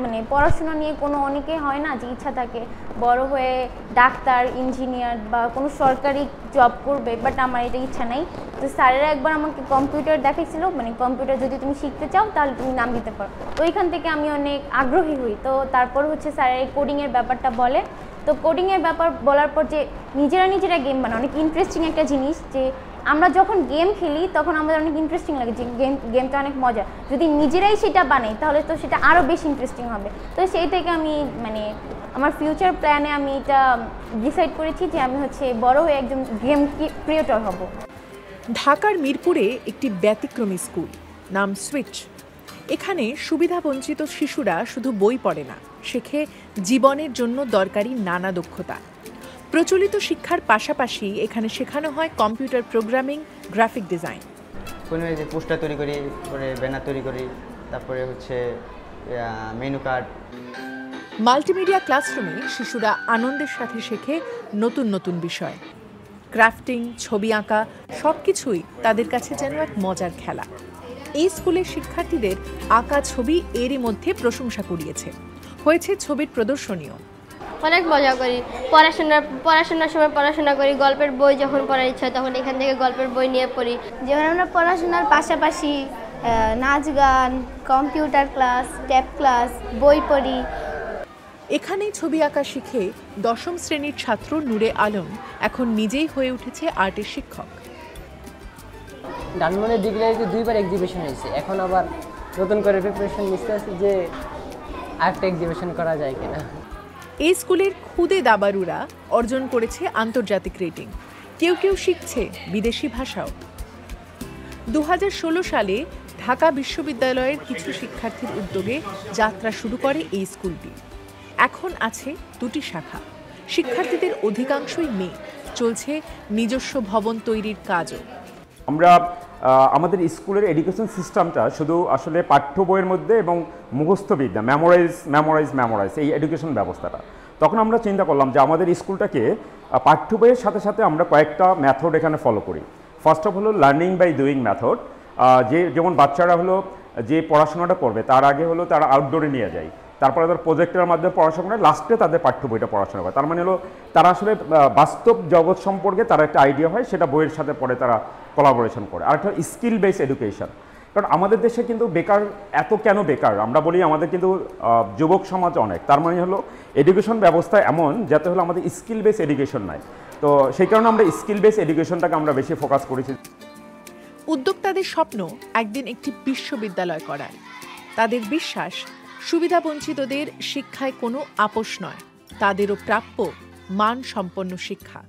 মানে পড়াশোনা নিয়ে কোনো অনেকে হয় না যে ইচ্ছা থাকে বড় হয়ে ডাক্তার ইঞ্জিনিয়ার বা কোনো সরকারি জব করবে, বাট আমার এটা ইচ্ছা নাই। তো স্যারেরা একবার আমাকে কম্পিউটার দেখাইছিল, মানে কম্পিউটার যদি তুমি শিখতে চাও তাহলে তুমি নাম দিতে পারো। তো ওইখান থেকে আমি অনেক আগ্রহী হই। তো তারপর হচ্ছে স্যারের এই কোডিংয়ের ব্যাপারটা বলে। তো কোডিংয়ের ব্যাপার বলার পর যে নিজেরা গেম বানায়, অনেক ইন্টারেস্টিং একটা জিনিস। যে আমরা যখন গেম খেলি তখন আমাদের অনেক ইন্টারেস্টিং লাগে যে গেমটা অনেক মজা, যদি নিজেরাই সেটা বানাই তাহলে তো সেটা আরও বেশি ইন্টারেস্টিং হবে। তো সেই থেকে আমি মানে আমার ফিউচার প্ল্যানে আমি এটা ডিসাইড করেছি যে আমি হচ্ছে বড় হয়ে একজন গেম ক্রিয়েটর হব। ঢাকার মিরপুরে একটি ব্যতিক্রমী স্কুল, নাম সুইচ। এখানে সুবিধাবঞ্চিত শিশুরা শুধু বই পড়ে না, শেখে জীবনের জন্য দরকারি নানা দক্ষতা। প্রচলিত শিক্ষার পাশাপাশি এখানে শেখানো হয় কম্পিউটার প্রোগ্রামিং, গ্রাফিক ডিজাইন। কোনো যে পোস্টার তৈরি করি, পরে ব্যানার তৈরি করি, তারপরে হচ্ছে মেনু কার্ড। মাল্টিমিডিয়া ক্লাসরুমে শিশুরা আনন্দের সাথে শেখে নতুন নতুন বিষয়। ক্রাফটিং, ছবি আঁকা সবকিছুই তাদের কাছে যেন এক মজার খেলা। এই স্কুলের শিক্ষার্থীদের আঁকা ছবি এরই মধ্যে প্রশংসা কুড়িয়েছে, হয়েছে ছবির প্রদর্শনীও। অনেক মজা করি, পড়াশোনার সময় পড়াশোনা করি, গল্পের বই যখন পড়ার ইচ্ছা তখন এখান থেকে গল্পের বই নিয়ে পড়ি। যেমন আমরা পড়াশোনার পাশাপাশি নাচ গান, কম্পিউটার ক্লাস, ট্যাব ক্লাস, বই পড়ি। এখানেই ছবি আঁকা শিখে 10ম শ্রেণীর ছাত্র নূরে আলম এখন নিজেই হয়ে উঠেছে আর্টের শিক্ষক। ডানমনের ডিগ্রিতে 2বার এক্সিবিশন হয়েছে, এখন আবার নতুন করে প্রিপারেশন নিতে আছে যে আর্ট এক্সিবিশন করা যায় কিনা। এই স্কুলের খুদে দাবারুরা অর্জন করেছে আন্তর্জাতিক রেটিং, কেউ কেউ শিখছে বিদেশি ভাষাও। 2016 সালে ঢাকা বিশ্ববিদ্যালয়ের কিছু শিক্ষার্থীর উদ্যোগে যাত্রা শুরু করে এই স্কুলটি। এখন আছে 2টি শাখা। শিক্ষার্থীদের অধিকাংশই মেয়ে, চলছে নিজস্ব ভবন তৈরির কাজও। আমরা আমাদের স্কুলের এডুকেশন সিস্টেমটা শুধু আসলে পাঠ্য বইয়ের মধ্যে এবং মুখস্থবিদ্যা, মেমোরাইজ এই এডুকেশন ব্যবস্থাটা, তখন আমরা চিন্তা করলাম যে আমাদের স্কুলটাকে পাঠ্য বইয়ের সাথে সাথে আমরা কয়েকটা মেথড এখানে ফলো করি। ফার্স্ট অফ হলো লার্নিং বাই ডুইং মেথড। যেমন বাচ্চারা হলো যে পড়াশোনাটা করবে তার আগে হলো তারা আউটডোরে নিয়ে যায়, তারপরে তাদের প্রজেক্টের মাধ্যমে পড়াশোনা করে, লাস্টে তাদের পাঠ্য বইটা পড়াশোনা করে। তার মানে হলো তারা আসলে বাস্তব জগৎ সম্পর্কে তার একটা আইডিয়া হয়, সেটা বইয়ের সাথে পরে তারা কোলাবোরেশন করে। আর একটা স্কিল বেস এডুকেশন। কারণ আমাদের দেশে কিন্তু বেকার এত কেন বেকার আমরা বলি, আমাদের কিন্তু যুবক সমাজ অনেক। তার মানে হলো এডুকেশন ব্যবস্থা এমন যাতে হলো আমাদের স্কিল বেস এডুকেশন নাই। তো সেই কারণে আমরা স্কিল বেস এডুকেশনটাকে আমরা বেশি ফোকাস করেছি। উদ্যোক্তাদের স্বপ্ন একদিন একটি বিশ্ববিদ্যালয় করার। তাদের বিশ্বাস সুবিধাবঞ্চিতদের শিক্ষায় কোনো আপোষ নয়, তাদেরও প্রাপ্য মানসম্পন্ন শিক্ষা।